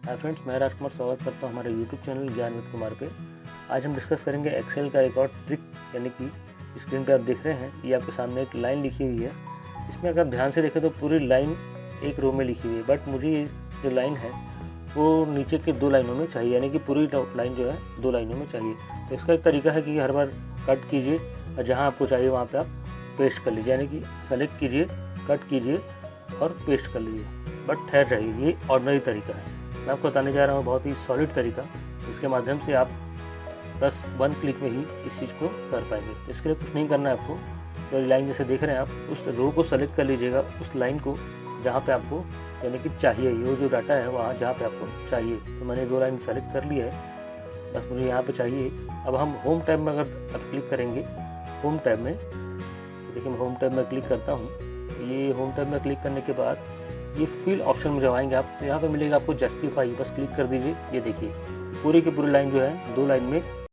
Hi friends, मैं राजकुमार स्वागत करता हूं हमारे यूट्यूब चैनल ज्ञान विद कुमार पे। आज हम डिस्कस करेंगे एक्सेल का एक और ट्रिक, यानी कि स्क्रीन पे आप देख रहे हैं ये आपके सामने एक लाइन लिखी हुई है। इसमें अगर आप ध्यान से देखें तो पूरी लाइन एक रो में लिखी हुई है, बट मुझे ये जो लाइन है वो नीचे के 2 लाइनों में चाहिए, यानी कि पूरी लाइन जो है 2 लाइनों में चाहिए। तो इसका एक तरीका है कि हर बार कट कीजिए और जहाँ आपको चाहिए वहाँ पर आप पेस्ट कर लीजिए, यानी कि सेलेक्ट कीजिए, कट कीजिए और पेस्ट कर लीजिए। बट ठहर जाइए, ये ऑर्डिनरी तरीका है। मैं आपको बताने जा रहा हूँ बहुत ही सॉलिड तरीका, जिसके माध्यम से आप बस 1 क्लिक में ही इस चीज़ को कर पाएंगे। तो इसके लिए कुछ नहीं करना है आपको। तो लाइन जैसे देख रहे हैं आप, उस रो को सेलेक्ट कर लीजिएगा, उस लाइन को जहाँ पे आपको यानी कि चाहिए, ये जो डाटा है वहाँ जहाँ पे आपको चाहिए। तो मैंने 2 लाइन सेलेक्ट कर लिया है, बस मुझे यहाँ पे चाहिए। अब हम होम टैब में अगर आप क्लिक करेंगे, होम टैब में देखिए मैं होम टैब में क्लिक करता हूँ। ये होम टैब में क्लिक करने के बाद ये फिल ऑप्शन में जब आएंगे आप, तो यहाँ पे मिलेगा आपको जस्टिफाई, बस क्लिक कर दीजिए। ये देखिए पूरी की पूरी लाइन जो है 2 लाइन में